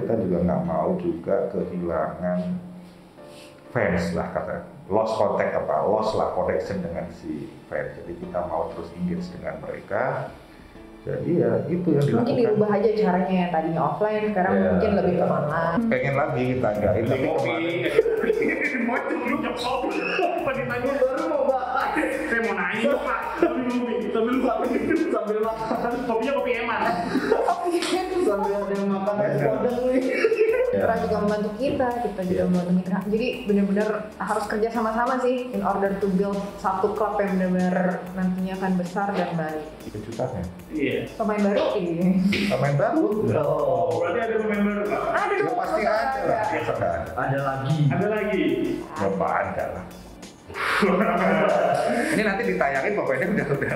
kita juga nggak mau juga kehilangan fans lah, kata lost contact lost lah connection dengan si fans. Jadi kita mau terus engage dengan mereka. Jadi ya itu yang dilakukan. Mungkin dirubah aja caranya, yang tadinya offline sekarang mungkin lebih ke online. Pengen lagi kita nggak tapi mau itu nyok sob. Pas ditanya baru mau bahas. Saya mau nanya Pak, sambil makan. Kopinya kopi eman. Sambil ada yang makan es podeng nih. Mitra juga membantu kita juga membantu mitra. Jadi benar-benar harus kerja sama-sama sih in order to build satu klub yang benar-benar nantinya akan besar dan baik. kejutannya. Iya. Pemain baru ini. Pemain baru. Oh, berarti ada pemain baru Pak? Ada Ya dong. pasti ada lah. Biasa kan. Ada lagi. Ada lagi. Bapak ada lah. Ini nanti ditayangin pokoknya udah.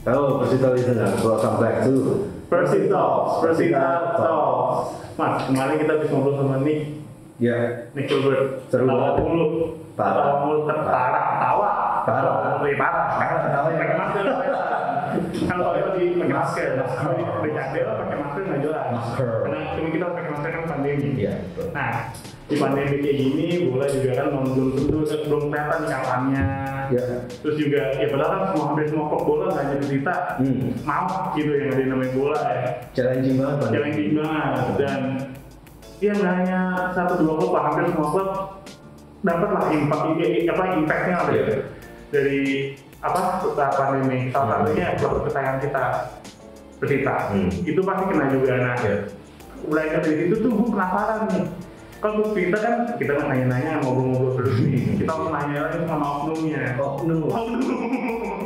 Halo Persita listener, welcome back to Persita Talks. Mas, kemarin kita habis ngobrol sama Nick Gilbert. Seru banget. Tawa mulut ketawa. Lebih parah. Pakai masker. Kalau lagi pakai masker, kalau di bercanda pakai masker nggak jelas. Karena cuma kita pakai masker kan pandemi. Iya. Nah, di pandemi kayak gini, bola juga kan belum kelihatan kapannya. Ya. Terus juga, ya padahal kan hampir semua klub bola nggak jadi berita mau gitu yang ada namanya bola ya. Challenging banget Pak. Challenging banget dan ya nggak hanya 1-2 klub, hampir semua klub dapat lah impactnya lah ya. Dari pandemi. Salah satunya klub kesayangan kita Persita. Itu pasti kena juga. Nah, belajar dari situ tuh gue penasaran nih. Kalau kita kan nanya-nanya, ngobrol-ngobrol terus nih. Kita harus nanya lagi sama oknumnya. Oknum.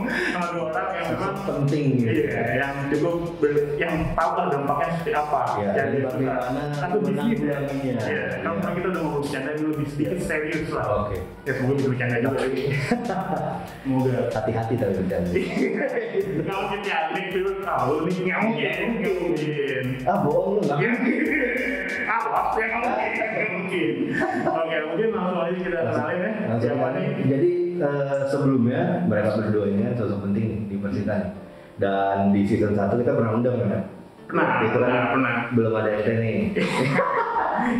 Sama dua orang yang memang penting gitu. Iya, yang cukup yang tahu lah dampaknya seperti apa. Iya, Jadi bagaimana atau bisnis ya. menanggulanginya. Iya, kalau kita udah ngobrol bercanda dulu sedikit serius lah. Oke. Ya semoga bisa bercanda juga lagi. Semoga. Hati-hati tapi bercanda. Kalau kita Nick dulu, kalau Nick nggak mungkin. Ah bohong lu nggak? Awas ya nggak mungkin. Oke, mungkin langsung aja kita kenalin ya. Siapa nih? Jadi sebelumnya mereka berdua ini kan sosok penting di Persita nih. Dan di season 1 kita pernah undang kan? Pernah, Itu kan pernah. belum ada RT nih.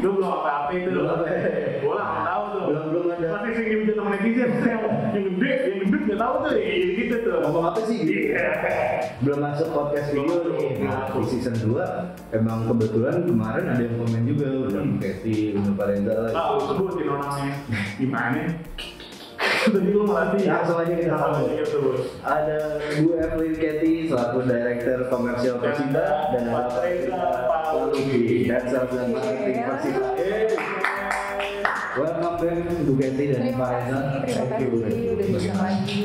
Itu belum apa-apa itu. Belum apa. Bola nggak tahu tuh. Belum ada. Pasti sering dihujat sama netizen yang gede nggak tahu tuh ya gitu tuh. Ngomong apa sih gitu? Iya. Belum masuk podcast video nih. Nah, di season 2 emang kebetulan kemarin ada yang komen juga udah Kathy, udah Parenza lagi. Lu sebutin orangnya gimana? Tadi lu ngelatih. Langsung aja kita sambut. Terus. Ada Bu Evelyn Kathy selaku Director Komersial Persita dan ada Pak Reza Palugi dan Sales dan Marketing Persita. Welcome back Bu Kathy dan Pak Reza. Terima kasih udah bisa lagi.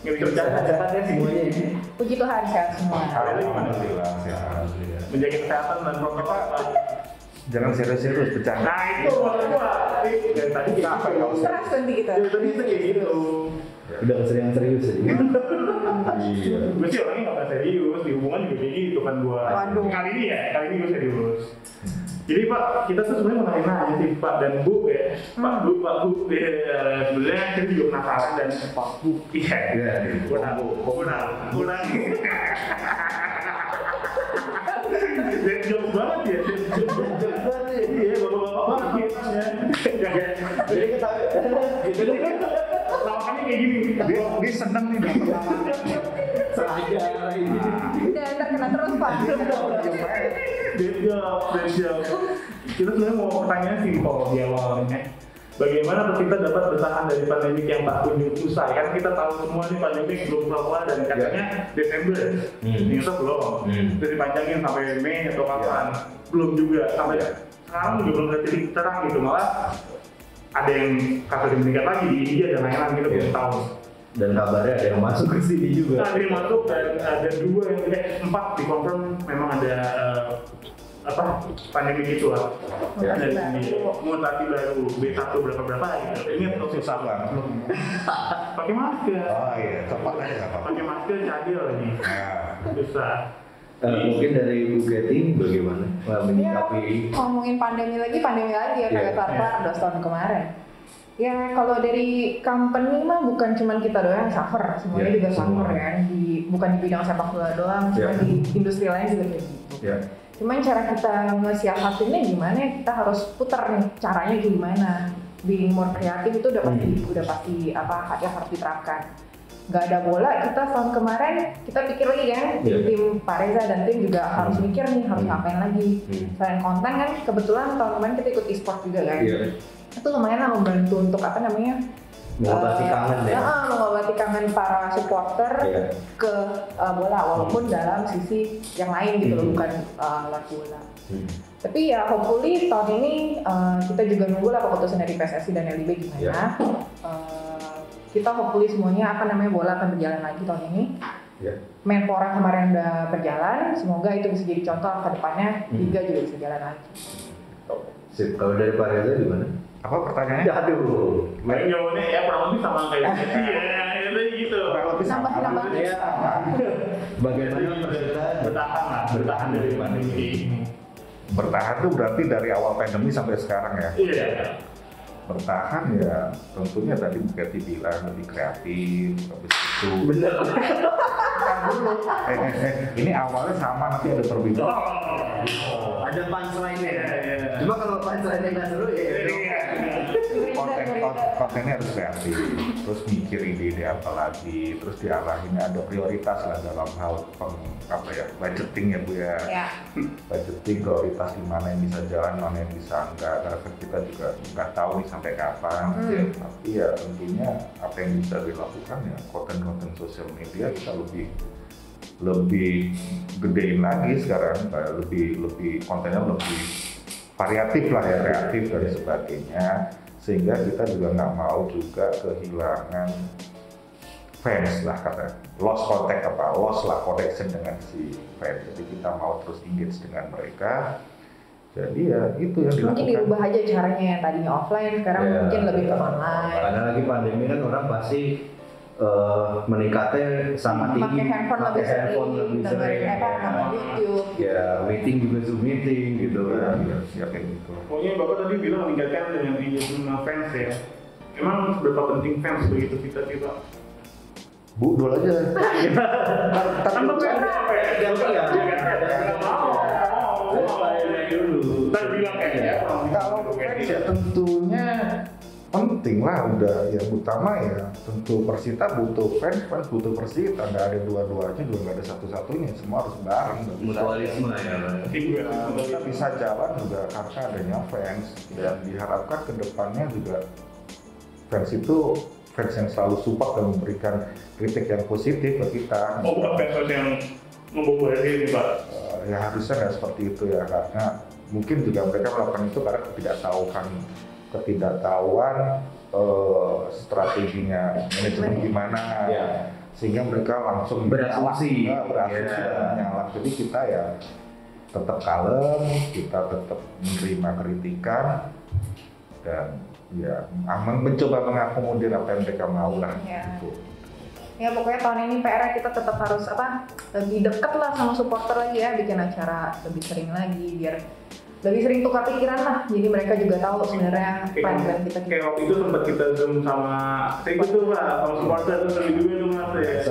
Nggak bisa bercanda. Sehat ya semuanya ini. Puji Tuhan sehat semua. Alhamdulillah sehat. Menjaga kesehatan dan protokol. Jangan serius-serius bercanda. Nah itu maksud gua. Dari tadi kita apa ya? Stres nanti kita. Dari tadi itu kayak gitu. Udah keseringan serius aja. Iya. Gue sih orangnya nggak pernah serius, di hubungan juga kayak gitu kan gua. Waduh. Kali ini gue serius. Jadi Pak, kita tuh sebenarnya mau nanya sih Pak dan Bu ya. Pak Bu, sebenarnya kita juga penasaran dan Pak Bu. Iya. Kurang. Jadi jauh banget ya. Iya, bapak-bapak ya. Jadi kita gitu deh. Lawakannya kayak gini. Dia seneng nih dapat lawangan. Sengaja ini. Udah terkena terus Pak. Dead job. Kita sebenarnya mau pertanyaan simpel di awalnya. Bagaimana kita dapat bertahan dari pandemi yang tak kunjung usai? Kan kita tahu semua nih pandemi belum keluar dan katanya Desember. Ternyata belum. Terus dipanjangin sampai Mei atau kapan? Belum juga. Sampai sekarang juga belum ada titik terang gitu. Malah ada yang kasus meningkat lagi di India dan lain-lain kita belum tahu. Dan kabarnya ada yang masuk ke sini juga. Ada yang masuk dan ada 4 dikonfirm memang ada pandemi gitu lah. Dari sini mutasi baru B1 berapa gitu. Ini Susah banget. pakai masker. Oh iya, cepat aja nggak apa-apa. Pakai masker cadel lagi. Nah, Susah. Mungkin dari Bu Getty bagaimana menyikapi? Ngomongin pandemi lagi ya kayak kelar 2 tahun kemarin. Ya kalau dari company mah bukan cuma kita doang yang suffer, semuanya juga suffer kan. Bukan di bidang sepak bola doang, cuma di industri lain juga kayak gitu. Cuman cara kita ngesiasatinnya gimana? Kita harus putar nih caranya gimana. Being more kreatif itu udah pasti harus diterapkan. Gak ada bola, kita tahun kemarin kita pikir lagi kan, tim Pak Reza dan tim juga harus mikir nih harus ngapain lagi. Selain konten kan, kebetulan tahun kemarin kita ikut e-sport juga kan. Itu lumayan lah membantu untuk mengobati kangen mengobati kangen para supporter ke bola, walaupun dalam sisi yang lain gitu loh, bukan lewat bola. Tapi ya hopefully tahun ini kita juga nunggu lah keputusan dari PSSI dan LIB gimana. Kita hopefully semuanya bola akan berjalan lagi tahun ini. Menpora kemarin udah berjalan, semoga itu bisa jadi contoh ke depannya Liga juga bisa jalan lagi. Sip, kalau dari Pak Reza gimana? Apa pertanyaannya? Aduh, jawabannya ya kurang lebih sama kayak gitu. Nambah. Bagaimana bertahan dari pandemi ini? Bertahan tuh berarti dari awal pandemi sampai sekarang ya? Iya. Bertahan ya tentunya tadi Bu Getty bilang lebih kreatif, habis itu bener. Ini awalnya sama, nanti ada perbedaan. Ada punchline-nya. Cuma kalau punchline-nya nggak seru kontennya harus kreatif, terus mikir ide-ide apa lagi, terus diarahin ada prioritas lah dalam hal budgeting ya Bu ya. Budgeting prioritas di mana yang bisa jalan, mana yang bisa enggak, karena kita juga nggak tahu nih sampai kapan. Tapi ya tentunya apa yang bisa dilakukan ya konten-konten sosial media kita lebih gedein lagi sekarang, lebih kontennya lebih variatif lah ya, kreatif dan sebagainya, sehingga kita juga nggak mau juga kehilangan fans lah, kata lost connection dengan si fans. Jadi kita mau terus engage dengan mereka. Jadi ya itu yang dilakukan. Mungkin dirubah aja caranya, yang tadinya offline sekarang mungkin lebih ke online. Karena lagi pandemi kan orang pasti meningkatnya sangat tinggi, pakai handphone lebih sering, YouTube. Ya, meeting juga Zoom meeting gitu kan. Siapin gitu. Pokoknya Bapak tadi bilang meningkatkan dengan engagement fans ya. Emang seberapa penting fans begitu kita? Bu, dulu aja. Tambah Kalau fans ya tentunya penting lah, udah yang utama ya tentu Persita butuh fans butuh Persita, nggak ada dua-duanya juga, nggak ada satu-satunya, semua harus bareng. Mutualisme ya. Kita bisa jalan juga karena adanya fans, dan diharapkan kedepannya juga fans yang selalu support dan memberikan kritik yang positif ke kita. Bukan fans yang membawa ini Pak? Ya harusnya nggak seperti itu ya, karena mungkin juga mereka melakukan itu karena ketidaktahuan strateginya manajemen gimana, sehingga mereka langsung berasumsi dan menyalak. Jadi kita ya tetap kalem, kita tetap menerima kritikan dan ya mencoba mengakomodir apa yang mereka mau lah. Gitu. Ya pokoknya tahun ini PR kita tetap harus lebih dekat lah sama supporter lagi ya, bikin acara lebih sering lagi biar lebih sering tukar pikiran lah, jadi mereka juga tahu sebenarnya plan kita. Kayak waktu itu sempat kita zoom sama supporter terus lebih dulu tuh Mas ya.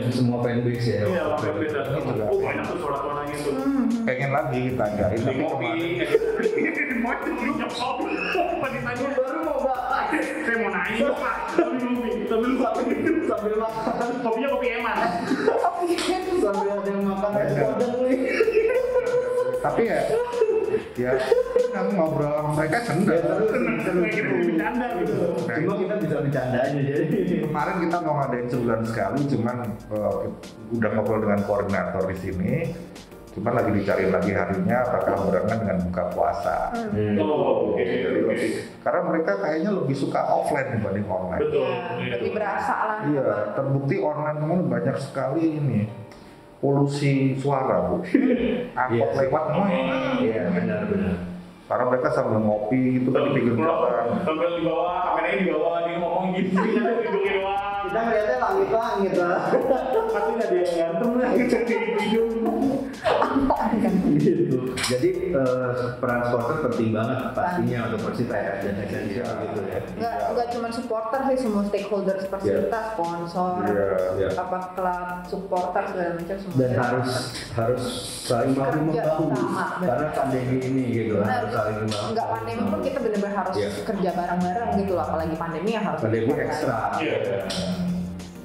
Semua fanbase ya. Iya, fanbase dan banyak tuh suara-suaranya tuh. Pengen lagi kita enggak ini kopi. Mau nyok kopi. Ditanya baru mau bahas. Saya mau nanya Pak. Sambil makan. Kopinya kopi eman. Sambil ada yang makan es podeng nih. Tapi ya ngobrol sama mereka seneng bercanda gitu. Cuma kita bisa bercanda aja jadi. Kemarin kita mau ngadain sebulan sekali, cuman udah ngobrol dengan koordinator di sini. Cuman lagi dicari lagi harinya, apakah barengan dengan buka puasa. Karena mereka kayaknya lebih suka offline dibanding online. Betul. Lebih berasa lah. Iya, terbukti online teman banyak sekali ini polusi suara Bu. Angkot lewat semua. Iya benar. Karena mereka sambil ngopi itu kan di pinggir jalan. Sambil di bawah, kameranya di bawah, dia ngomong gitu, kita hidungnya doang. Kita ngeliatnya langit lah. Pasti nggak ada yang ganteng lah, gitu di hidung. gitu. Jadi peran supporter penting banget pastinya untuk Persita ya, dan esensial gitu ya. Nggak cuma supporter sih, semua stakeholder Persita, sponsor, apa klub, supporter segala macam semua. Dan harus saling bahu membahu karena pandemi ini gitu, harus saling membahu. Nggak pandemi pun kita benar-benar harus kerja bareng-bareng gitu loh, apalagi pandemi yang harus pandemi ekstra. Iya.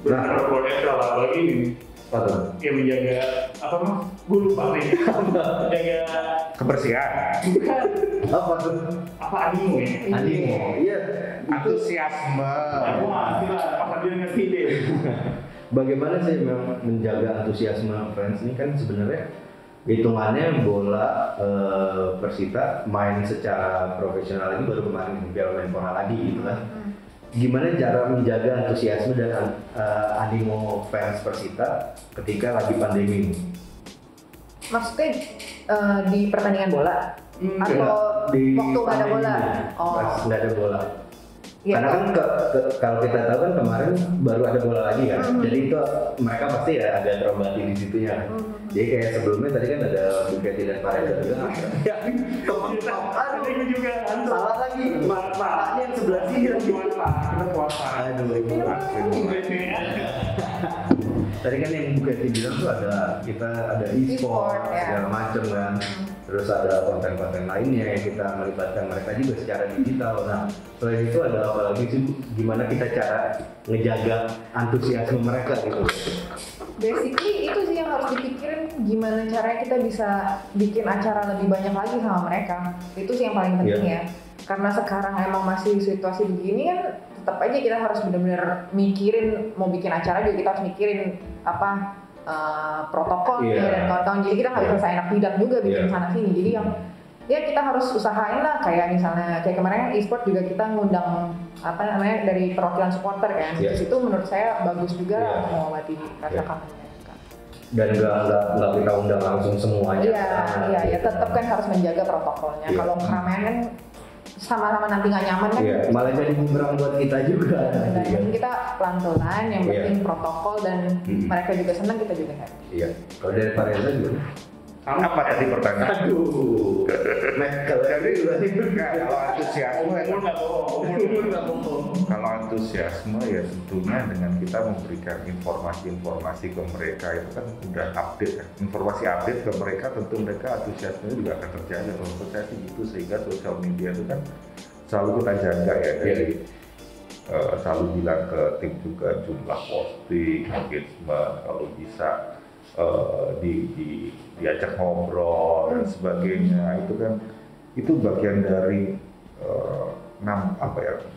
Nah, kalau ekstra lah lagi ini. Yang menjaga apa mas? Gue lupa nih. Menjaga kebersihan. Bukan. Apa tuh? Apa animo ya? Animo. Iya. Antusiasme. Wah, apa dia ngerti deh. Bagaimana sih memang menjaga antusiasme fans ini kan sebenarnya hitungannya bola Persita main secara profesional ini baru kemarin Piala Menpora lagi gitu kan. Gimana cara menjaga antusiasme dan animo fans Persita ketika lagi pandemi ini? Maksudnya di pertandingan bola? Atau di waktu nggak ada bola? Pas nggak ada bola. Ya, Karena kan kalau kita tahu kan kemarin baru ada bola lagi kan, jadi itu mereka pasti ya agak terobati di situnya kan. Jadi kayak sebelumnya tadi kan ada Buketi dan Pareda juga. Aduh, juga Salah lagi. Maknya yang sebelah sini lagi puasa. Kita puasa. Tadi kan yang Buketi bilang tuh kita ada e-sport segala macem kan. Terus ada konten-konten lainnya yang kita melibatkan mereka juga secara digital. Nah, selain itu ada apa lagi sih? Gimana kita cara ngejaga antusiasme mereka gitu? Basically itu sih yang harus dipikirin, gimana caranya kita bisa bikin acara lebih banyak lagi sama mereka. Itu sih yang paling penting ya. Karena sekarang emang masih situasi begini kan, tetap aja kita harus benar-benar mikirin, mau bikin acara juga kita harus mikirin apa protokolnya dan kawan-kawan. Jadi kita nggak bisa seenak jidat juga bikin sana sini. Jadi yang ya kita harus usahain lah, kayak misalnya kayak kemarin kan e-sport juga kita ngundang apa namanya dari perwakilan supporter kan. Di situ menurut saya bagus juga untuk mengobati rasa kangen mereka. Dan nggak kita undang langsung semuanya. Iya, tetap kan harus menjaga protokolnya. Kalau keramaian kan sama-sama nanti nggak nyaman kan. Malah jadi bumerang buat kita juga. Dan kita pelan-pelan, yang penting protokol dan mereka juga senang, kita juga happy. Iya. Kalau dari Pareza juga. Apa tadi pertanyaan? Aduh. Kalau antusiasme kalau antusiasme ya tentunya dengan kita memberikan informasi-informasi ke mereka itu kan udah update ya. Informasi update ke mereka, tentu mereka antusiasme juga akan terjaga. Kalau menurut saya sih gitu, sehingga sosial media itu kan selalu kita jaga ya dari selalu bilang ke tim juga jumlah posting, engagement, kalau bisa diajak ngobrol dan sebagainya. Itu kan itu bagian dari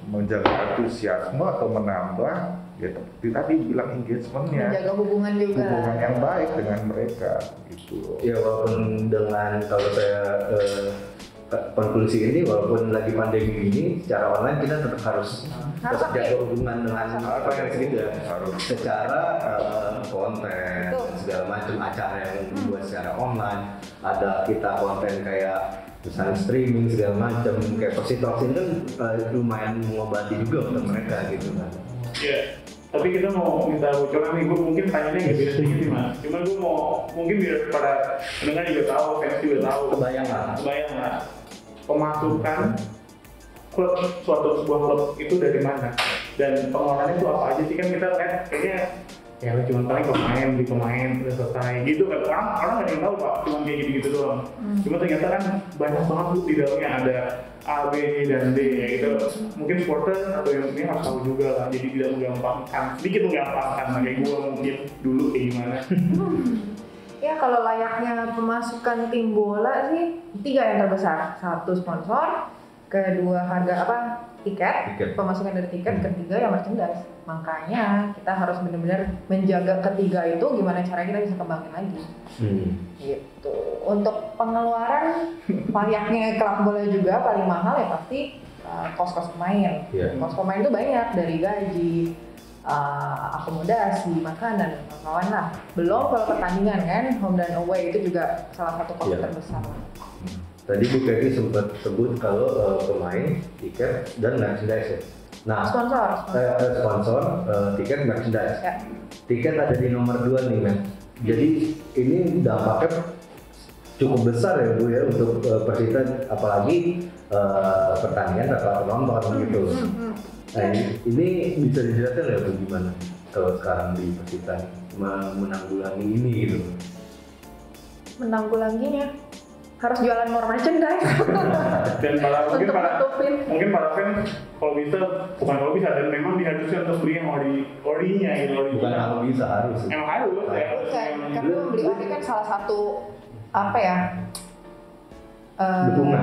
menjaga antusiasme atau menambah ya tadi bilang engagementnya, menjaga hubungan juga, hubungan yang baik dengan mereka gitu. Ya walaupun dengan kalau saya konklusi ini, walaupun lagi pandemi ini secara online kita tetap harus jaga hubungan dengan fans gitu ya, secara konten segala macam acara yang dibuat secara online. Ada kita konten kayak misalnya streaming segala macam kayak Persita ini kan lumayan mengobati juga untuk mereka gitu kan. Iya. Tapi kita mau minta bocoran nih, gue mungkin tanyanya nggak beda sedikit mas. Cuma gue mau mungkin biar para pendengar juga tahu, fans juga tahu. Kebayang lah. Pemasukan klub, sebuah klub itu dari mana dan pengeluarannya itu apa aja sih? Kan kita lihat kayaknya ya cuma paling beli pemain udah selesai gitu kan, orang nggak ada yang tahu pak, cuma kayak gitu doang. Cuma ternyata kan banyak banget tuh di dalamnya, ada A, B, dan D ya gitu. Mungkin supporter atau yang ini harus tahu juga lah, jadi tidak menggampangkan, sedikit menggampangkan kayak gue mungkin dulu kayak gimana. Ya kalau layaknya pemasukan tim bola sih 3 yang terbesar. 1 sponsor, kedua harga tiket, pemasukan dari tiket, ketiga yang merchandise. Makanya kita harus benar-benar menjaga ketiga itu, gimana caranya kita bisa kembangin lagi. Gitu. Untuk pengeluaran layaknya klub bola juga paling mahal ya pasti kos-kos pemain. Kos pemain itu banyak, dari gaji, akomodasi, makanan, kawan lah. Belum kalau pertandingan kan, home dan away itu juga salah satu kos terbesar. Tadi Bu Kety sempat sebut kalau pemain, tiket, dan merchandise ya. Nah, sponsor, tiket, merchandise. Tiket ada di nomor 2 nih men. Jadi ini dampaknya cukup besar ya Bu ya untuk Persita, apalagi pertandingan tanpa penonton gitu. Nah ini bisa dijelaskan ya Bu gimana kalau sekarang di Persita menanggulangi ini gitu? Menanggulanginya harus jualan more merchandise Dan malah mungkin untuk nutupin. para fans kalau bisa dan memang diharuskan untuk beli yang orinya gitu. Bukan kalau bisa, harus. Emang harus ya. Karena membeli ori kan salah satu apa ya?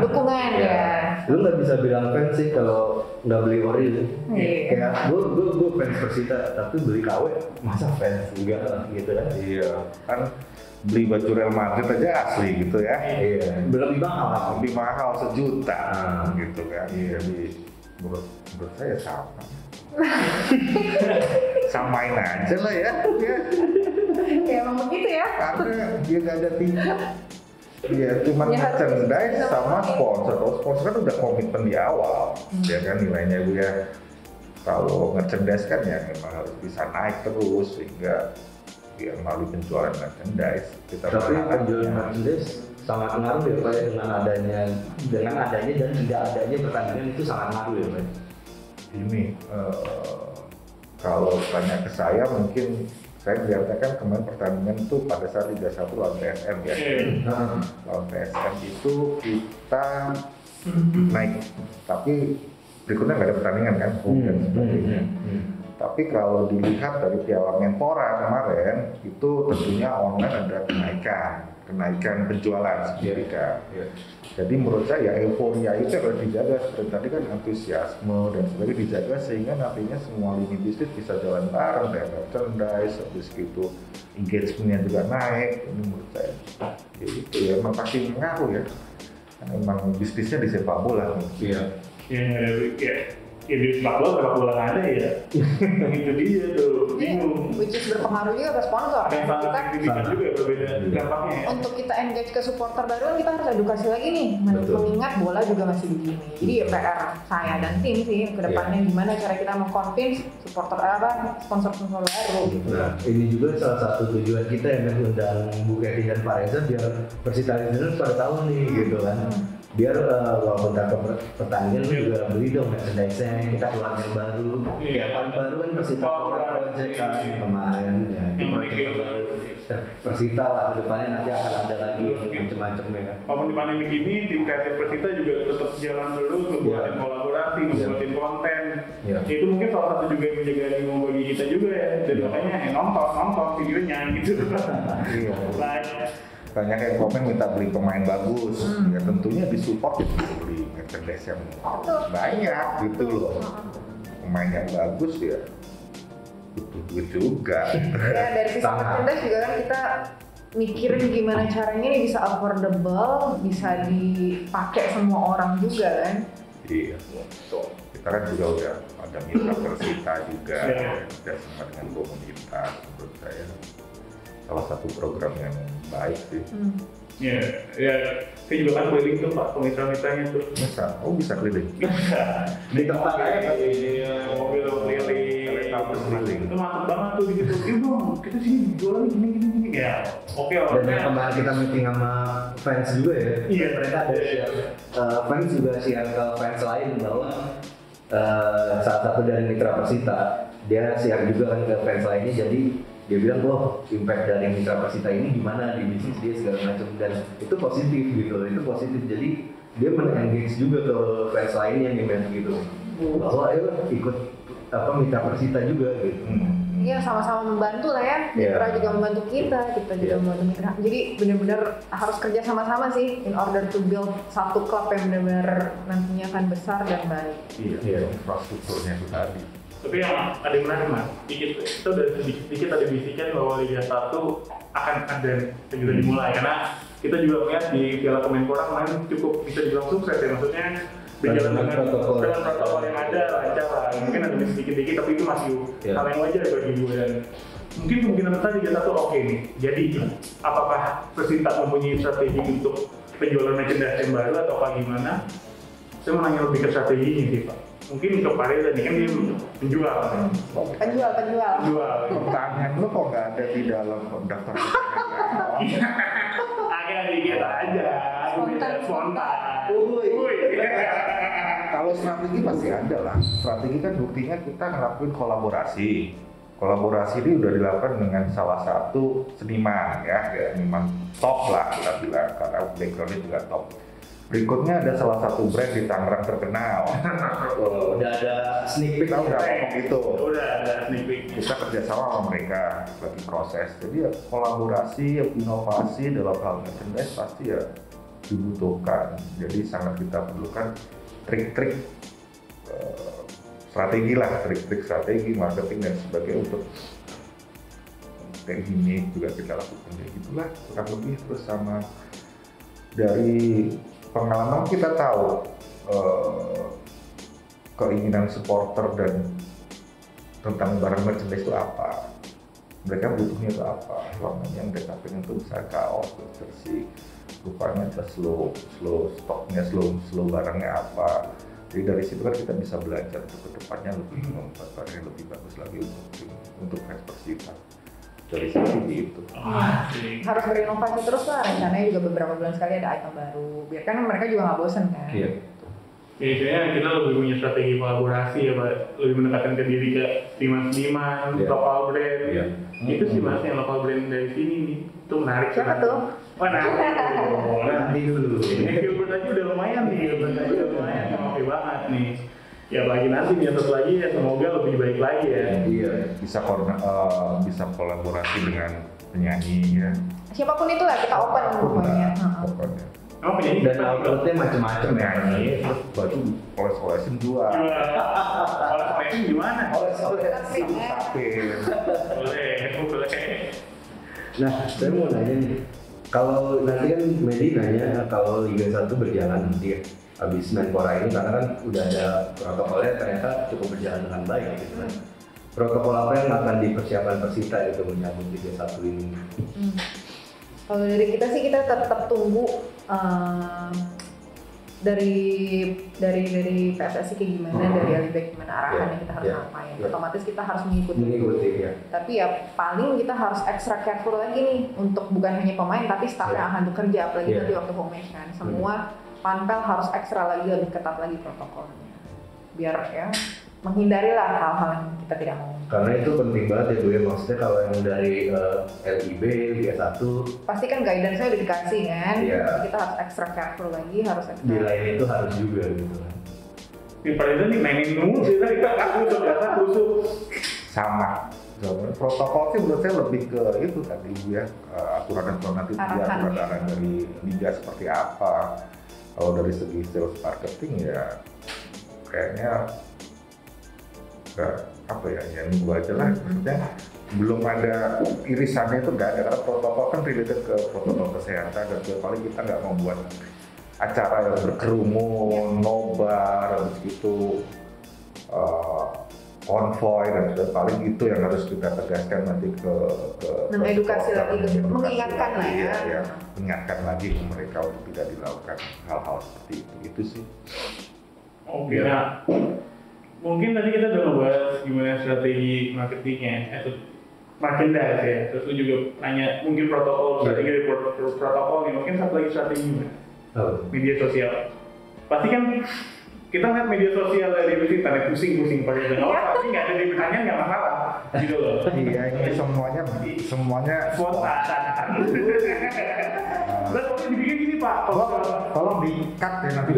Dukungan ya. Lu nggak bisa bilang fans sih kalau nggak beli ori. Iya. Kayak gue fans Persita tapi beli KW, masa fans enggak lah gitu kan? Iya, kan beli baju Real Madrid aja asli gitu ya. Iya. Lebih mahal. Lebih mahal 1 juta gitu kan. Jadi menurut saya sama. Samain aja lah ya. Ya emang begitu ya. Karena dia nggak ada tiket. Ya cuma merchandise sama sponsor. Kalau sponsor kan udah komitmen di awal. Ya kan nilainya dia. Kalau merchandise kan ya memang harus bisa naik terus sehingga ya melalui penjualan merchandise kita. Tapi penjualan merchandise sangat ngaruh ya Pak, dengan adanya dan tidak adanya pertandingan itu sangat ngaruh ya Pak. Ini kalau tanya ke saya mungkin saya melihatnya kan kemarin pertandingan itu pada saat Liga 1 lawan PSM ya. Lawan PSM itu kita naik, tapi berikutnya nggak ada pertandingan kan, dan sebagainya. Tapi kalau dilihat dari Piala Menpora kemarin itu tentunya online ada kenaikan penjualan signifikan. Jadi menurut saya euforia itu harus dijaga, seperti tadi kan antusiasme dan sebagainya dijaga sehingga nantinya semua lini bisnis bisa jalan bareng, kayak merchandise, habis gitu engagementnya juga naik. Ini menurut saya ya itu ya memang pasti mengaruh ya, karena memang bisnisnya di sepak bola. Ya di sepak bola nggak ada ya. Itu dia tuh, bingung. Which is berpengaruh juga ke sponsor. Dan sangat signifikan juga berbeda dampaknya ya. Untuk kita engage ke supporter baru kita harus edukasi lagi nih, mengingat bola juga masih begini. Jadi ya PR saya dan tim sih ke depannya gimana cara kita mengconvince supporter sponsor-sponsor baru gitu. Nah, ini juga salah satu tujuan kita yang mengundang Bu Kety dan Pak Reza biar Persita Listeners pada tahu nih gitu kan. Biar walaupun tanpa pertandingan juga beli dong merchandise-nya, kita keluarin yang baru. Ya paling baru kan Persita Project kan kemarin ya. Persita lah kedepannya nanti akan ada lagi macam-macam ya kan. Walaupun di pandemi ini tim kreatif Persita juga tetap jalan terus ngebuatin kolaborasi, ngebuatin konten. Itu mungkin salah satu juga yang menjaga animo bagi kita juga ya. Dan makanya nonton videonya gitu. Banyak yang komen minta beli pemain bagus, ya tentunya disupport itu beli merchandise yang banyak gitu loh. Pemain yang bagus ya butuh duit juga. Ya dari sisi merchandise juga kan kita mikirin gimana caranya ini bisa affordable, bisa dipakai semua orang juga kan. Iya. Kita kan juga udah ada mitra Persita juga, kerjasama dengan komunitas. Menurut saya salah satu program yang baik sih. Ya, saya juga kan keliling tuh Pak, mitra-mitranya tuh. Bisa keliling? Bisa. Di tempat aja mobil keliling. Itu mantap banget tuh gitu. Kita sini jualan gini. Ya, oke lah. Dan yang kemarin kita meeting sama fans juga ya. Iya. Mereka ada fans juga share ke fans lain bahwa salah satu dari mitra Persita dia share juga kan ke fans lainnya, jadi dia bilang impact dari mitra Persita ini gimana di bisnis dia segala macam, dan itu positif gitu, jadi dia men-engage juga ke fans lainnya nih gitu, bahwa ayo ikut mitra Persita juga gitu. Iya, sama-sama membantu lah ya. Mitra juga membantu kita juga membantu mitra. Jadi benar-benar harus kerja sama-sama sih in order to build satu klub yang benar-benar nantinya akan besar dan baik. Iya, infrastrukturnya itu tadi. Tapi yang ada yang menarik Mas, kita udah sedikit ada bisikan bahwa Liga 1 akan ada segera dimulai, karena kita juga melihat di Piala Menpora kemarin cukup bisa dibilang sukses ya, maksudnya berjalan dengan protokol yang ada lancar lah. Mungkin ada sedikit-sedikit tapi itu masih hal yang wajar bagi gue, dan mungkin kemungkinan besar Liga 1 oke nih. Jadi apakah Persita mempunyai strategi untuk penjualan merchandise yang baru atau gimana? Saya mau nanya lebih ke strateginya sih Pak. Mungkin ke Pak Reza nih kan dia penjual. Pertanyaan lu kok nggak ada di dalam daftar? Agak dikit. aja. Spontan. Kalau strategi pasti ada lah. Strategi kan buktinya kita ngelakuin kolaborasi. Kolaborasi ini udah dilakukan dengan salah satu seniman ya seniman top lah kita bilang karena backgroundnya juga top. Berikutnya ada salah satu brand di Tangerang terkenal. Udah ada sneak peek. Kita udah ngomong gitu. Udah ada sneak peek. Kita kerjasama sama mereka lagi proses. Jadi ya kolaborasi, inovasi dalam hal merchandise pasti ya dibutuhkan. Jadi sangat kita perlukan trik-trik strategi lah, trik-trik strategi marketing dan sebagainya untuk kayak gini juga kita lakukan kayak gitulah kurang lebih. Terus sama dari pengalaman kita tahu keinginan supporter dan tentang barang merchandise itu apa, mereka butuhnya itu apa. Selama yang mereka pengen itu bisa kaos, jersey, rupanya slow stoknya, slow barangnya apa. Jadi dari situ kan kita bisa belajar untuk kedepannya lebih membuat barang yang lebih bagus lagi untuk fans Persita. Dari situ gitu. Harus berinovasi terus lah, rencananya juga beberapa bulan sekali ada item baru, biar kan mereka juga nggak bosen kan. Iya. Biasanya kita lebih punya strategi kolaborasi ya Pak, lebih mendekatkan ke diri ke seniman, lokal brand. Iya. Itu sih Mas yang lokal brand dari sini nih, itu menarik. Siapa tuh? Nanti dulu. Ini Gilbert aja udah lumayan nih, oke banget nih. Ya bagi nanti nih atas lagi ya semoga lebih baik lagi ya. Iya, bisa kolaborasi dengan penyanyi ya. Siapapun itu lah kita open pokoknya. Pokoknya. Oh penyanyi Dan outletnya macam-macam ya. Penyanyi, terus baju oles-olesin jual. Oles-olesin gimana? Oles-olesin sapin. Boleh. Nah, saya mau nanya nih, kalau nanti kan Medi nanya kalau Liga 1 berjalan dia habis Menpora ini karena kan udah ada protokolnya ternyata cukup berjalan dengan baik gitu kan. Protokol apa yang akan dipersiapkan Persita itu menyambut Liga 1 ini? Kalau dari kita sih kita tetap tunggu dari PSSI kayak gimana, dari Alibek gimana arahannya kita harus ngapain. Otomatis kita harus mengikuti ya. Tapi ya paling kita harus extra careful lagi nih untuk bukan hanya pemain tapi staff yang akan bekerja, apalagi nanti waktu home match kan. Semua panpel harus ekstra lagi, lebih ketat lagi protokolnya. Biar ya menghindari lah hal-hal yang kita tidak mau. Karena itu penting banget ya Bu ya, maksudnya kalau yang dari LIB, Liga 1 pasti kan guidance-nya udah dikasih kan, jadi kita harus extra careful lagi, harus extra di lain itu harus juga gitu kan. Ini padahal nih mainin dulu sih tadi kita kusuk. Sama. Protokol sih menurut saya lebih ke itu tadi Bu ya, aturan-aturan nanti aturan dari liga seperti apa. Kalau dari segi sales marketing ya kayaknya apa ya, nunggu aja lah. Maksudnya belum ada irisannya itu nggak ada, karena protokol kan related ke protokol kesehatan dan paling kita nggak membuat acara yang berkerumun, nobar, habis itu konvoy dan paling itu yang harus kita tegaskan nanti ke mengedukasi lagi, mengingatkan lah ya. Mengingatkan lagi ke mereka untuk tidak dilakukan hal-hal seperti itu sih. Oke, nah mungkin tadi kita udah ngebahas gimana strategi marketingnya, merchandise ya. Terus lu juga nanya mungkin protokol, strategi dari protokol nih, mungkin satu lagi strategi media sosial. Pasti kan kita ngeliat media sosial dari Persita, pusing-pusing pada itu, tapi nggak ada di pertanyaan nggak masalah, gitu loh. Iya, ini semuanya spontan. Terus kalau dibikin gini Pak, tolong di-cut ya nanti.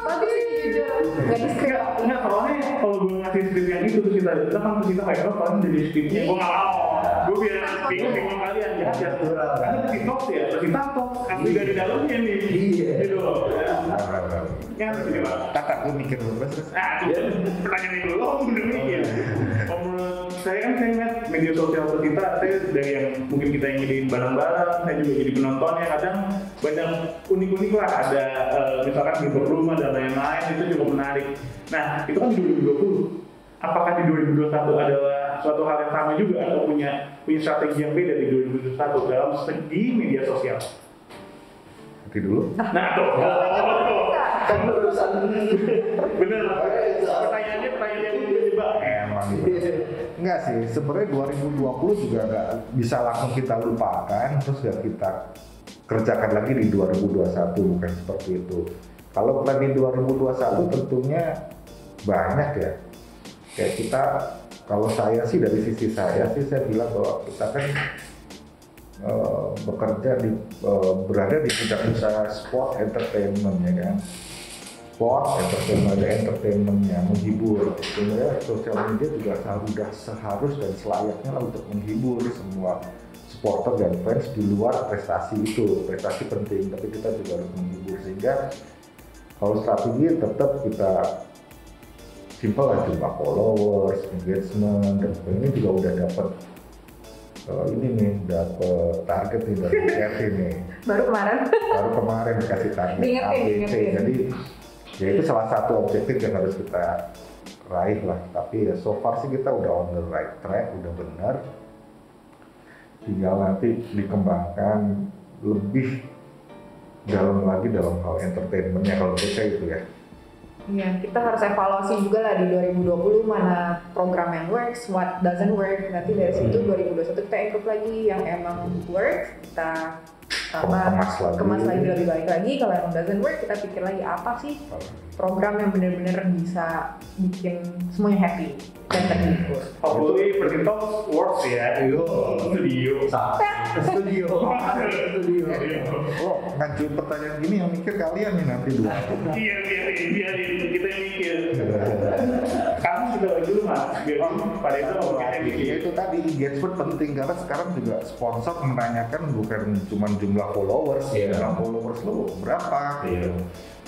Tapi sih jujur, nggak di script. Enggak, kalau gue ngasih script yang itu terus kita kan kita kayak kalau jadi scriptnya gue nggak mau. Gue biar bingung kalian ya. Karena lebih top ya, lebih top. Asli dari dalamnya nih. Gitu loh. Ya begini Pak. Kakak gue mikir dulu terus. Pertanyaan itu lo udah mikir. Menurut saya kan saya ngeliat media sosial kita, saya dari yang mungkin kita yang ngiriin barang-barang, saya juga jadi penontonnya kadang banyak unik-unik lah, ada misalkan di rumah dan lain-lain, itu cukup menarik. Nah itu kan di 2020, apakah di 2021 adalah suatu hal yang sama juga atau punya strategi yang beda di 2021 dalam segi media sosial? Nanti dulu. Nah tuh, Kan urusan bener, pertanyaannya tiba-tiba. Emang gitu. Enggak sih, sebenarnya 2020 juga nggak bisa langsung kita lupakan, terus nggak kita kerjakan lagi di 2021, bukan seperti itu. Kalau plan di 2021 tentunya banyak ya. Kayak kita, kalau saya sih dari sisi saya bilang bahwa kita kan bekerja berada di bidang usaha sport entertainment ya kan. Sport entertainmentnya menghibur. Sebenarnya sosial media juga sudah seharus dan selayaknya lah untuk menghibur semua supporter dan fans di luar prestasi itu. Prestasi penting, tapi kita juga harus menghibur, sehingga kalau strategi tetap kita simpel lah, jumlah followers, engagement, dan ini juga udah dapat ini nih, dapat target nih dari RT nih. Baru kemarin dikasih target diingetin. Jadi ya itu salah satu objektif yang harus kita raih lah. Tapi ya so far sih kita udah on the right track, udah benar. Tinggal nanti dikembangkan lebih dalam lagi dalam hal entertainmentnya, kalau menurut saya itu ya. Iya, kita harus evaluasi juga lah di 2020 mana program yang works, what doesn't work. Nanti dari situ 2021 kita improve lagi, yang emang works kita kemas lagi lebih baik lagi. Kalau yang doesn't work kita pikir lagi apa sih program yang benar-benar bisa bikin semuanya happy dan terhibur. Hopefully Persintos works ya. Studio. Oh, ngajuin pertanyaan gini yang mikir kalian nih nanti dua. Iya, biar kita yang mikir. Kamu juga dulu mas, biar pada itu kita mikir. Ya itu tadi, engagement penting karena sekarang juga sponsor menanyakan bukan cuma jumlah followers, jumlah followers lo berapa gitu.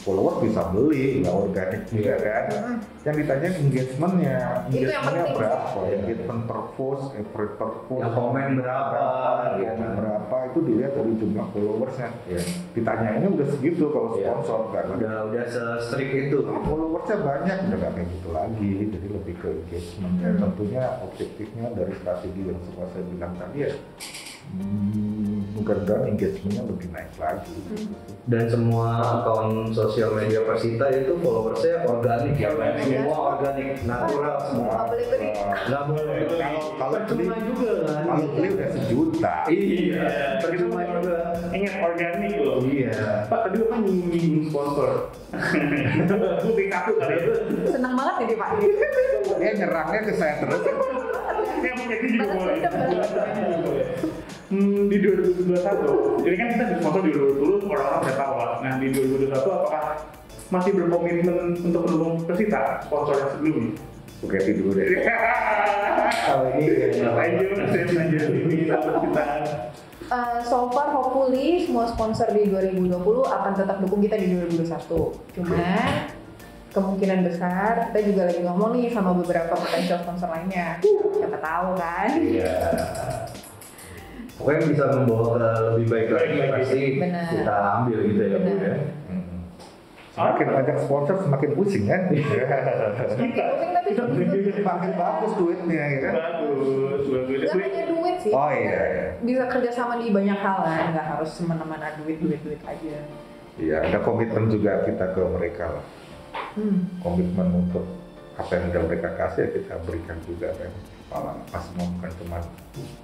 Followers bisa beli, nggak organik juga kan. Yang ditanya engagementnya berapa, engagement per post, per post, yang komen berapa, itu dilihat dari jumlah followersnya. Ditanyainnya udah segitu kalau sponsor kan. Udah se-strict itu. Followersnya banyak, udah nggak kayak gitu lagi. Jadi lebih ke engagementnya. Tentunya objektifnya dari strategi yang semua saya bilang tadi ya. Mudah-mudahan engagementnya lebih naik lagi. Dan semua akun sosial media Persita itu followersnya organik ya, semua organik, natural semua. Nggak boleh kalau percuma juga kan. Kalau beli udah sejuta. Iya, percuma juga. Ingat organik loh. Iya. Pak tadi apa nyinggung sponsor? Bukti kartu kali itu. Senang banget jadi Pak. Dia nyerangnya ke saya terus. Yang punya itu juga boleh. Di 2021, jadi kan kita disponsor di 2020, orang-orang udah tahu lah. Nah di 2021 apakah masih berkomitmen untuk mendukung Persita sponsor yang sebelumnya? Oke, dulu deh. Kalau ini lanjut kita Persita. So far hopefully semua sponsor di 2020 akan tetap dukung kita di 2021. Cuma kemungkinan besar kita juga lagi ngomong nih sama beberapa potensial sponsor lainnya. Siapa tahu kan? Iya. Pokoknya bisa membawa ke lebih baik lagi pasti kita ambil gitu ya Bu ya. Semakin banyak sponsor semakin pusing kan? Semakin pusing tapi makin bagus duitnya ya kan? Bagus. Gak hanya duit sih. Oh iya. Bisa kerjasama di banyak hal kan, nggak harus semena-mena duit aja. Iya, ada komitmen juga kita ke mereka lah. Komitmen untuk apa yang udah mereka kasih ya kita berikan juga kan. Pas semua bukan cuma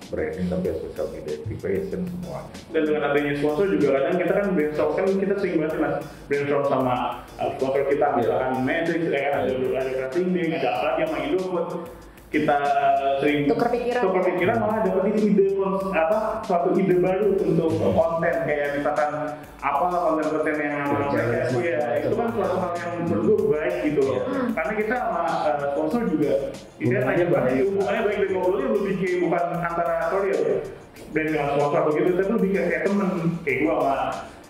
branding tapi social media activation semuanya. Dan dengan adanya sponsor juga kadang kita kan brainstorm, kan kita sering banget mas brainstorm sama sponsor kita, misalkan Matrix, ada crafting day, ada apa yang main Indofood. Kita sering tukar pikiran malah dapat ide suatu ide baru untuk konten, kayak misalkan konten yang itu kan suatu hal yang menurut gue baik gitu loh. Karena kita sama sponsor juga tidak hanya hubungannya baik dari ngobrolnya lebih kayak bukan antara brand dengan sponsor atau gitu, tapi lebih kayak temen, kayak gue sama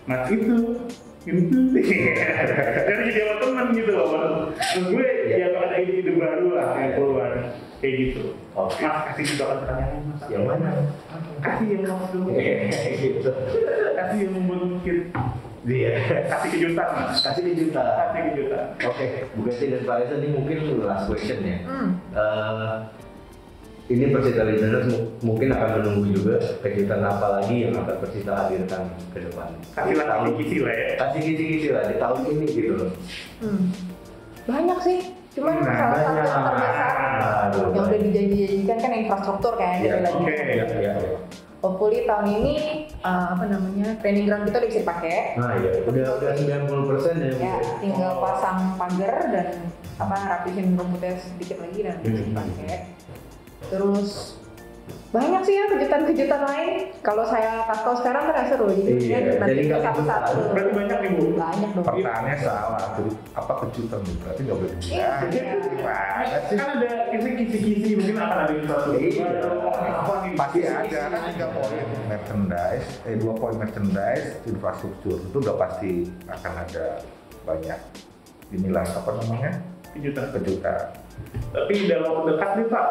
mas itu dari jadi teman gitu loh. Terus gue ya ada ide baru lah yang keluar kayak gitu. Mas kasih juga pertanyaan mas. Yang mana? Kasih yang mau dulu. Gitu. Kasih yang mungkin. Iya. Kasih kejutan mas. Kasih kejutan. Oke, Bu Kety dan Pak Reza, ini mungkin last question ya. Ini Persita listeners mungkin akan menunggu juga kejutan apa lagi yang akan Persita hadirkan ke depan. Kasih kisi lah ya. Kasih kisi lah di tahun ini gitu loh. Banyak sih. Cuma salah satu yang terbesar yang udah dijanjikan kan infrastruktur kan. Oke. Hopefully tahun ini training ground kita udah bisa dipakai. Nah iya, udah 90% ya. Ya, tinggal pasang pagar dan rapihin rumputnya sedikit lagi dan bisa dipakai. Terus banyak sih ya kejutan-kejutan lain. Kalau saya kasih sekarang kan seru, jadi nanti nggak satu-satu. Berarti banyak nih Bu. Banyak dong. Pertanyaannya salah, jadi apa kejutan nih? Berarti nggak boleh dibilang. Gimana sih? Kan ada kisi-kisi mungkin akan ada infrastruktur. Apa nih? Pasti ada kan 3 poin merchandise, 2 poin merchandise, infrastruktur itu udah pasti akan ada banyak inilah kejutan. Tapi dalam waktu dekat nih Pak.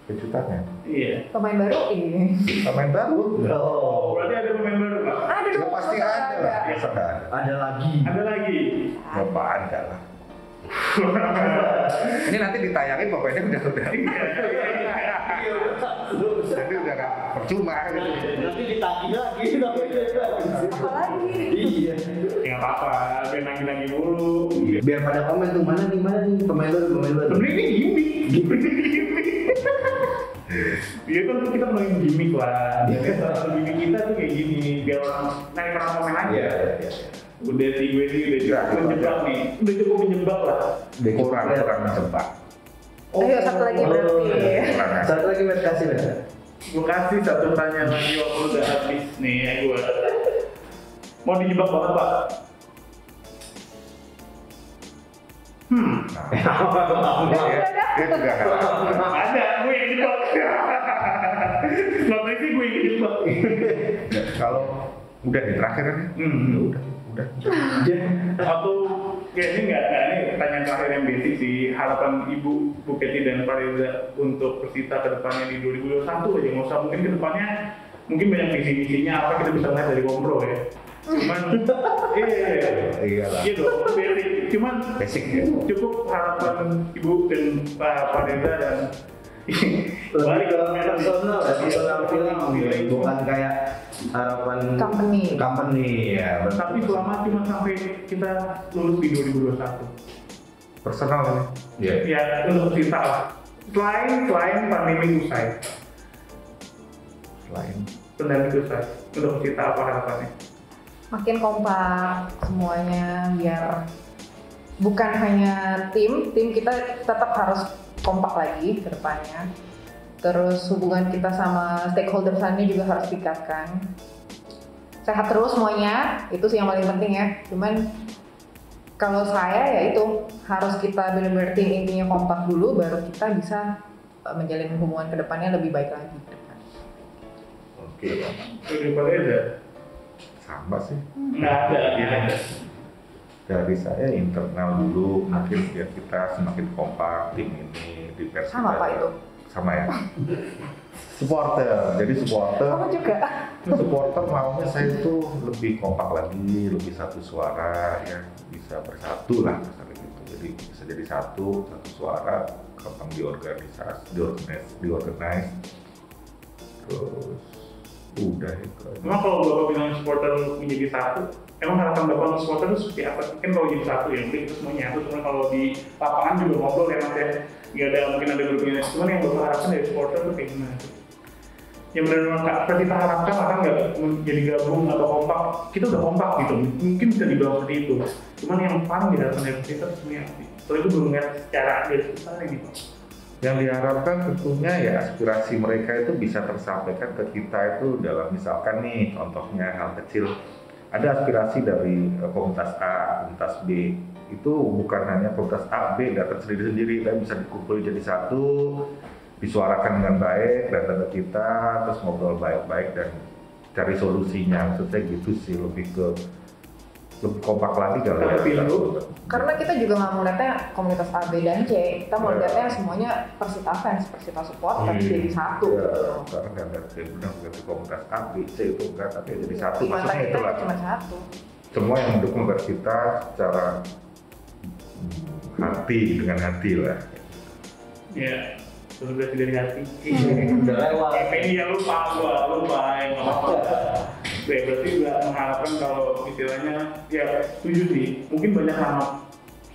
Kejutannya. Iya. Pemain baru ini. Pemain baru. Oh, berarti ada pemain baru Pak. Ada Ya dong. pasti ada lah. Biasa ada. Ada lagi. Ada lagi. Bapak ada lah. Ini nanti ditayangin pokoknya udah. Jadi udah gak percuma gitu. Nanti ditagih lagi. Apa lagi? Iya. Ya apa-apa, biar nagih-nagih mulu. Biar pada komen tuh mana nih pemain baru. Sebenarnya ini gimmick. Iya kan kita main gimmick lah. Gimmick kita tuh kayak gini, biar orang komen aja. Iya. Udah si gue sih udah cukup menjebak nih. Udah cukup menjebak lah. Kurang menjebak. Ayo satu lagi berarti. Satu lagi Mer, kasih Mer. Gue kasih satu pertanyaan lagi waktu udah habis nih ya gue. Mau dijebak banget Pak? Dia juga nggak tahu. Ada, gue yang jebak. Selama ini gue yang jebak. Kalau udah di terakhir kan? Udah. Atau kayaknya nggak ini pertanyaan terakhir yang basic sih. Harapan Ibu Bu Kety dan Pak Reza untuk Persita ke depannya di 2021 aja, nggak usah mungkin ke depannya mungkin banyak visi-visinya apa kita bisa lihat dari Kompro ya. Cuman iya dong, basic. Cuman Basic ya. cukup harapan Ibu dan Pak Reza dan Lebih ke personal feeling, bukan kayak harapan company ya. tapi selama cuma sampai kita lulus di 2021 Personal kan? ya untuk kita lah selain pandemi usai untuk kita apa harapannya? Makin kompak semuanya biar bukan hanya tim kita tetap harus kompak lagi ke depannya. Terus hubungan kita sama stakeholder lainnya juga harus ditingkatkan. Sehat terus semuanya, itu sih yang paling penting ya. Cuman kalau saya ya itu harus kita benar-benar tim intinya kompak dulu, baru kita bisa menjalin hubungan ke depannya lebih baik lagi. Oke. Daripada ada? Sama sih. Nggak ada. Dari saya internal dulu, mungkin biar kita semakin kompak tim ini di Persita. Sama Pak itu? Sama ya. Supporter, jadi supporter. Kamu juga? Supporter maunya saya itu lebih kompak lagi, lebih satu suara ya, bisa bersatu lah misalnya gitu. Jadi bisa jadi satu suara, gampang diorganize. Terus udah itu. Emang kalau Bapak bilang supporter menjadi satu, emang harapan Bapak untuk supporter itu seperti apa? Kan kalau jadi satu ya mungkin itu semuanya nyatu, cuman kalau di lapangan juga ngobrol ya Mas ya. Nggak ada, mungkin ada grupnya, cuman yang Bapak harapkan dari supporter itu kayak gimana? Yang benar-benar kita harapkan akan nggak jadi gabung atau kompak, kita udah kompak gitu, mungkin bisa dibilang seperti itu. Cuman yang paling diharapkan dari kita sebenarnya apa? Soalnya itu belum ngeliat secara dari besar gitu. Yang diharapkan tentunya ya aspirasi mereka itu bisa tersampaikan ke kita itu dalam misalkan nih contohnya hal kecil, ada aspirasi dari komunitas A, komunitas B, itu bukan hanya komunitas A, B datang sendiri-sendiri, tapi bisa dikumpul jadi satu, disuarakan dengan baik, datang ke kita, terus ngobrol baik-baik dan cari solusinya. Maksudnya gitu sih, lebih kompak lagi kalau ya. Karena kita juga nggak mau lihatnya komunitas A, B, dan C, kita mau lihatnya semuanya Persita fans, Persita support, tapi jadi satu. Karena nggak ada benar komunitas A, B, C itu enggak, tapi jadi satu. Di mata Maksudnya kita itulah. cuma satu. Semua yang mendukung Persita secara hati, dengan hati lah. Ya, selebrasi dari hati. Udah lewat. Ini yang lupa yang nggak apa-apa. Berarti juga mengharapkan kalau istilahnya ya setuju sih. Mungkin banyak nama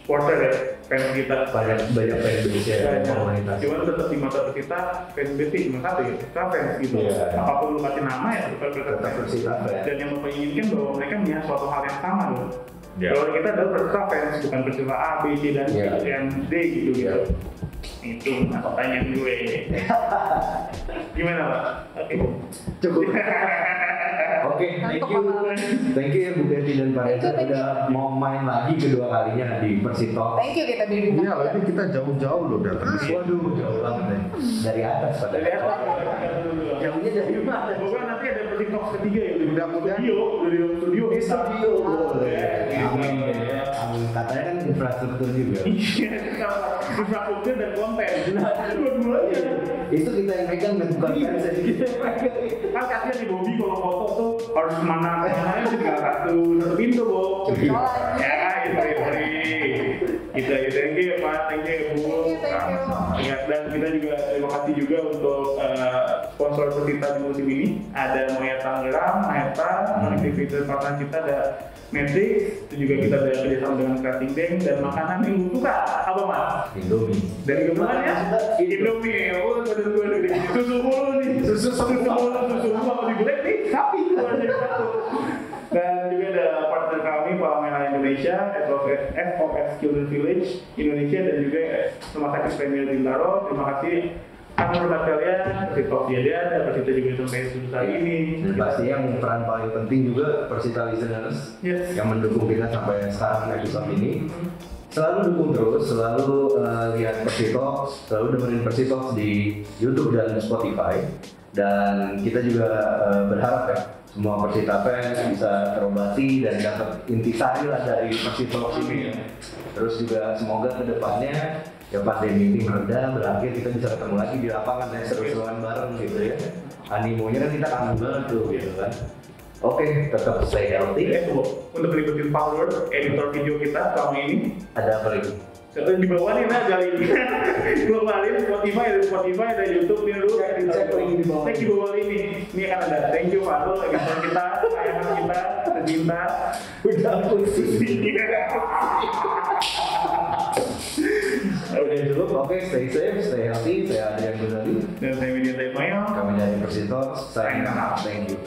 supporter ya, fans kita. banyak fans Indonesia komunitas. Cuman tetap di mata kita fans base cuma satu ya, kita fans gitu. Apapun lu kasih nama ya tetap Persita fans. Dan yang Bapak inginkan bahwa mereka punya suatu hal yang sama loh. Kalau kita adalah Persita fans, bukan Persita A, B, C, dan D gitu gitu. Itu pertanyaan gue. Gimana Pak? Oke. Cukup. Oke, thank you ya Bu Betty dan Pak Reza udah mau main lagi kedua kalinya di Persito. Thank you kita di Iya, lagi kita jauh-jauh loh datang. Waduh, jauh banget deh. Dari atas pada. Dari atas. Jauhnya dari mana? Pokoknya nanti ada Persito ketiga ya, Mudah-mudahan studio bisa. Studio boleh. Amin. Katanya kan infrastruktur juga. Infrastruktur dan konten. Dua-duanya. Itu kita yang megang dan bukan fans kita. Kan kasihan nih Bobby kalau foto tuh harus kemana tinggal satu pintu Bob. Ya itu. Thank you Pak, thank you Bu. Ya, dan kita juga terima kasih juga untuk sponsor Persita di musim ini. Ada Moya Tangerang, Maeta, aktivitas partner kita ada Matrix, itu juga kita ada kerjasama dengan Crafting Bank dan makanan yang gue suka apa Mas? Indomie. Dan gimana? Indomie, susu mulu nih, susu apa digulai nih, sapi itu aja satu. Dan juga ada partner kami Palmera Indonesia, FOS Children Village Indonesia dan juga Rumah Sakit Premier Bintaro. Terima kasih kami produk kalian, Persita Diada dan Persita juga sampai saat ini. Dan pasti yang peran paling penting juga Persita listeners yang mendukung kita sampai sekarang episode ini. Selalu dukung terus, selalu lihat Persita, selalu dengerin Persita di YouTube dan Spotify. Dan kita juga berharap ya semua Persita fans bisa terobati dan dapat intisari lah dari Persita ini. Terus juga semoga kedepannya ya pandemi ini mereda, berakhir kita bisa ketemu lagi di lapangan ya, seru-seruan bareng gitu ya. Animonya kan kita kangen banget tuh gitu kan. Oke, tetap stay healthy. Untuk ngikutin follower editor video kita selama ini Ada apa lagi? di bawah nih nah kali ini globalin Spotify ada YouTube nih dulu Cek link di bawah. cek di bawah ini akan ada thank you Pak Lul editor kita sayangan kita tercinta Udah pusing. Oke cukup, oke stay safe, stay healthy, saya Adrian Ghazali dan saya Media Taifmail. Kami dari Persita, signing out, thank you.